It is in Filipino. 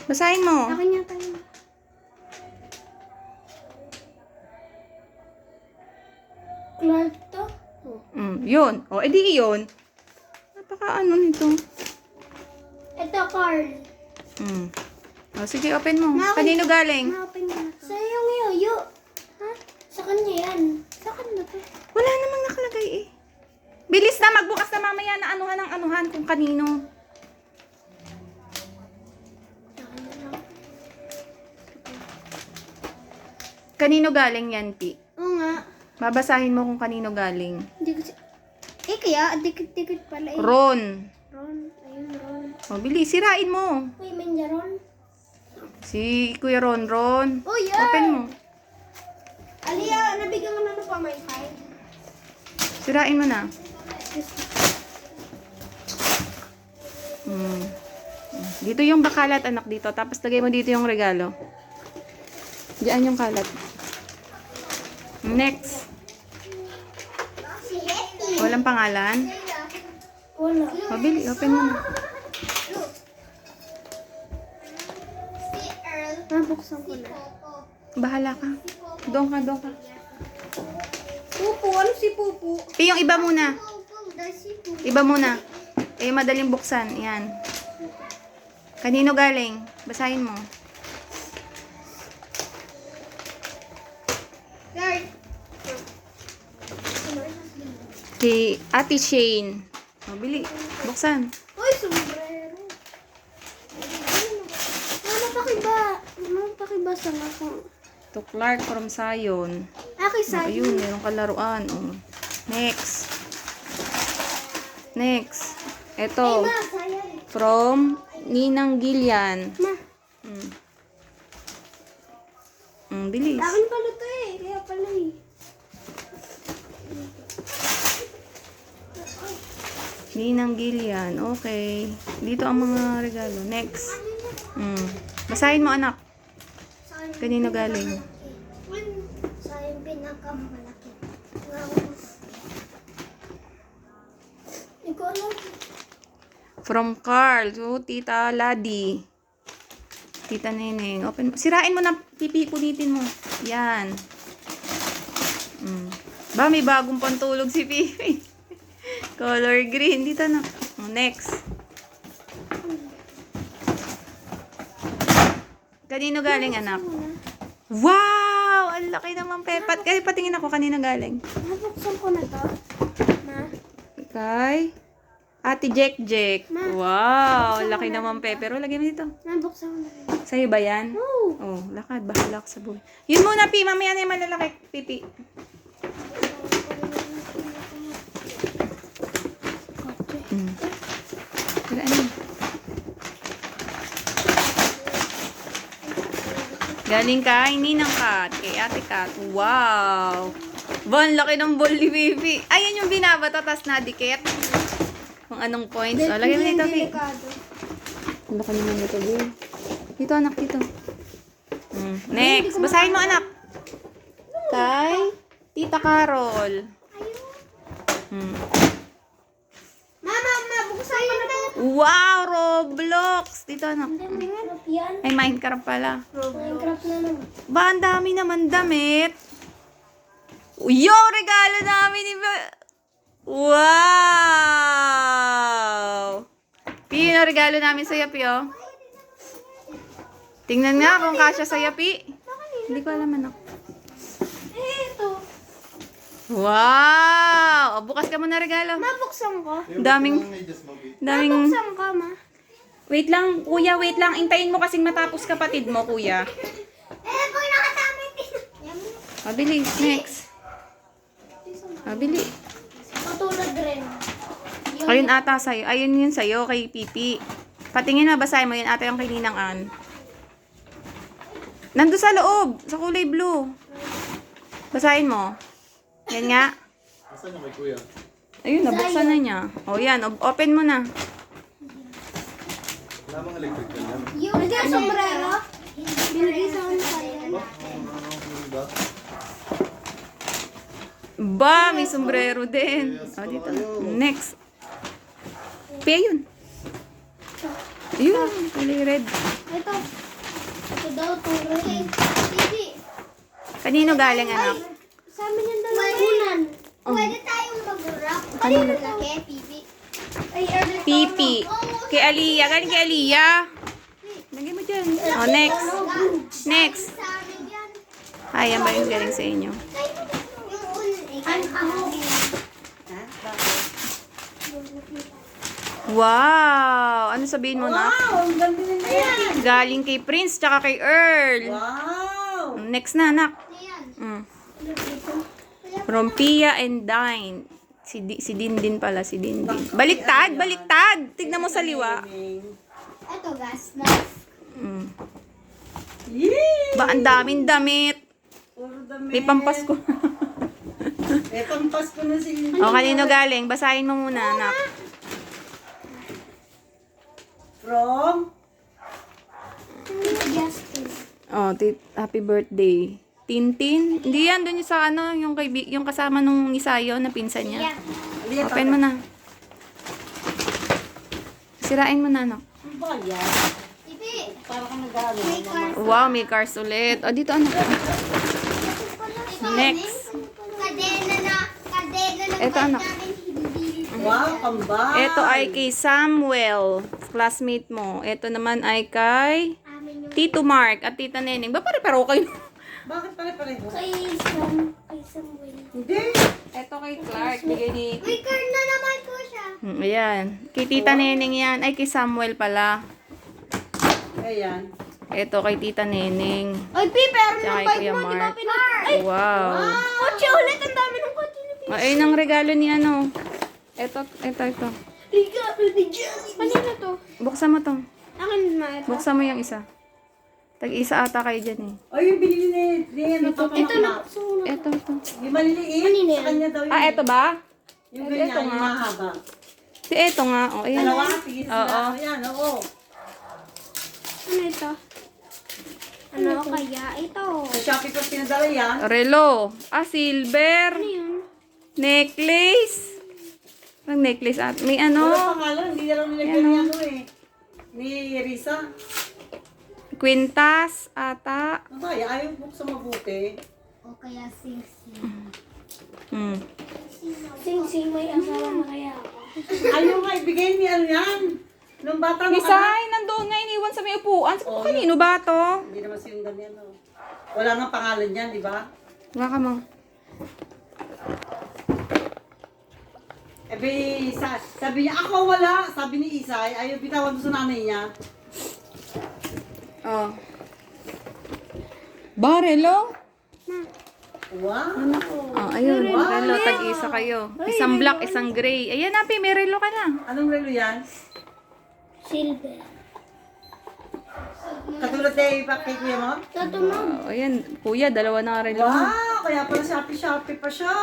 Basahin mo. Akin yata yun. Clark to? Yun. O, edi yun. Napaka ano nito. Ito, Carl. O, sige, open mo. Ma, Kanino galing? Ma-open mo na to. Sa yung yoyo. Ha? Sa kanya yan. Sa kanya to. Wala namang nakalagay eh. Bilis na, magbukas na mamaya na anuhan ng anuhan kung kanino. Kanino galing yan, Pi? Oo nga. Babasahin mo kung kanino galing. Hindi ko kaya, dikit-dikit pala eh. Ron. Ron. Ayun, Ron. O, bilis, sirain mo. Uy, manja Ron. Si Kuya Ron. Oh, yeah. Open mo. Alia, nabigyan ko na ng pamaypay. Sirain mo na. Dito yung bakalat, anak, dito. Tapos lagay mo dito yung regalo. Diyan yung kalat. Next. Si Hetty. Walang pangalan. Wala. Mabili, open mo na. Si Earl. Nabuksan ko na. Bahala ka. Doon ka. Pupu, ano si Pupu? Yung iba muna. Si Pupu. Iba muna. Eh, madaling buksan. Yan. Kanino galing? Basahin mo. Guard. Kay Ate Shane. Mabili. Buksan. Uy, sombrero. Mama, pakibasa nga kung... To Clark from Zion. Aki Oh, sa'yo. ayun, merong kalaruan. Oh. Next. Ito. Ma, sa'yo. From Ninang Gillian. Ma, Bilis. akin pala to eh. Kaya pala eh. Ninang Gillian. Okay. Dito ang mga regalo. Next. Basahin mo, anak. Kanino galing? Sa yung pinakamalaki. Ikaw lang. From Carl to Tita Ladi. Tita Neneng. Open mo. Sirain mo na. Punitin mo. Yan. Ba, may bagong pantulog si Pipi. Color green. Dito na. Next. Kanino galing, anak? Wow! Ang laki naman, Pepat. Kaya patingin ako, kanino galing? Nabuksan ko na to. Ma. Kay Ate Jack. Ma. Wow! Ang laki naman, Pe. Pero lagay mo dito. Nabuksan ko na rin. Sa'yo ba yan? Oo. Oh, lakad. Bahala ka sa buhay. Yun muna, Pi. Mamaya na yung malalaki, Pipi. Pero ano? Galing kay Ninang Kat. Kay Ate Kat. Wow! Ba, ang laki ng ball ni Pipi. Ayan yung binabato, tas nadikit. Kung anong points. Oh, lagay mo dito, Pi. Delikado. Ang laki naman dito, Pi. Dito, anak, dito. Next. Basahin mo, anak. Kay Tita Carol. Mama, buksan ko na to. Wow, Roblox. Dito, anak. Minecraft yan. Ay, Minecraft pala. Minecraft na naman. Ba, ang dami naman damit. Yung regalo namin ni Wow! Pi, yung regalo namin sa Yapi, oh. Tingnan nga kung kasya sa Yapi. Hindi ko alam, anak. Ito. Wow! O, bukas ka muna regalo. Mabuksan ko. Daming... Mabuksan ko, ma. Wait lang, kuya, wait lang. Intayin mo kasing matapos kapatid mo, kuya. Pag nakasama Mabili, next. Mabili. Patulad rin. Ayun ata sa'yo. Ayun yun sa'yo, kay Pipi. Patingin na, basahin mo yun ata yung kay Ninang Ann. Nandun sa loob, sa kulay blue. Basahin mo. Yan nga. Asan na kay kuya? Ayun, nabuksan na niya. O yan, open mo na. Wala bang electrical yan? Yung sombrero. Binigay sa akin sa yan. Ba, may sombrero din. O, dito. Next. Pia yun. Yun, kulay red. Ito. Ito daw, red. Bibi. Kanino galing, anak? Sa amin yung dalawa. Pwede tayong mag-wrap. Kanino laki, Bibi? Ay, Pipi. Kay Aliyah. Galing kay Aliyah. Lagay mo dyan. Oh, next. Next. Sa amin yan. Ay, yan ba yung galing sa inyo? Yung una. Wow! Ano sabihin mo, na? Wow, ang ganda na yan. Galing kay Prince, tsaka kay Earl. Wow. Next na, anak. Ayan. Mm. From Pia and Dine. Si Dindin pala, si Dindin. Baliktad, baliktad! Tignan mo sa liwa. Ito, gas mask. Mm. Yee! Ba, ang daming damit. Puro damit. May pampasko. May pampasko na sila. O, kanino galing? Basahin mo muna, anak. From? Justin. Oh, happy birthday. Tintin? Hindi yan, dun yung sa ano, yung kasama nung isayo na pinsan niya. Yeah. Open mo na. Sirain mo na, anak. Ano ba yan? Bibi. Para ka nag-ano. May car. Wow, may cars ulit. O, dito, anak. Next. Kadena na Ito, anak. namin hindi. Wow, kambal. Ito ay kay Samuel, classmate mo. Ito naman ay kay Amin yung Tito Mark at Tita Neneng. Ba, pare-paro kayo? Bakit pare-pareho? kay Samuel. Hindi. Ito kay Clark, bigay ni... May car na naman po siya. Ayan. Kay Tita Neneng yan. Ay, kay Samuel pala. Ayan. Ito kay Tita Neneng. Ay, Pi, pero Tsaka nung kay bike Kuya mo, di ba Mark. Ay, Wow. kotse ulit. Ang dami ng kotse ni Pi. Ayun ang regalo ni ano. Ito. Liga, baby Jelly. Kanina to? Buksan mo to. Akin na ito. Buksan mo yung isa. Tag-isa ata kayo dyan eh. O, yung binili ni ano to? Ito na. Ito. Yung maliliit. Kanina yan? Sa kanya daw yun. Ah, ito ba? Yung ito ganyan, nga. yung mahaba. Ito nga. O, ayan. Dalawa, tigis Oo. na. Ayan, oo. Ano ito? Ano kaya ito? Sa Shopee ko pinadala yan. Relo. Ah, silver. Ano yun? Necklace. Ang necklace at may ano. Wala pangalan, hindi na lang nilagyan ni ano eh. Ni Risa. Quintas ata. Ano ba, ayaw buksan mabuti. O kaya sing-sing. Hmm. Sing-sing, may asawa na kaya ako. Ayaw nga, ibigay ni ano yan. Nung bata mo Misay, nandoon nga iniwan sa may upuan. Sabi ko, kanino ba to? Hindi naman sinundan yan. Oh. Wala nga pangalan yan, di ba? Wala ka mo. Sabi niya, ako wala. Sabi ni Isay, ayaw bitawan sa nanay niya. Oh. Barelo? Wow. Oh, ayun. Relo, tag-isa kayo. Isang black, isang gray. Ayan, Api, may relo ka na. Anong relo yan? Silver. Katulad kay Kuya mo? Tatunog. Oh, ayan, kuya, dalawa na relo. Wow, kaya pala Shopee pa siya.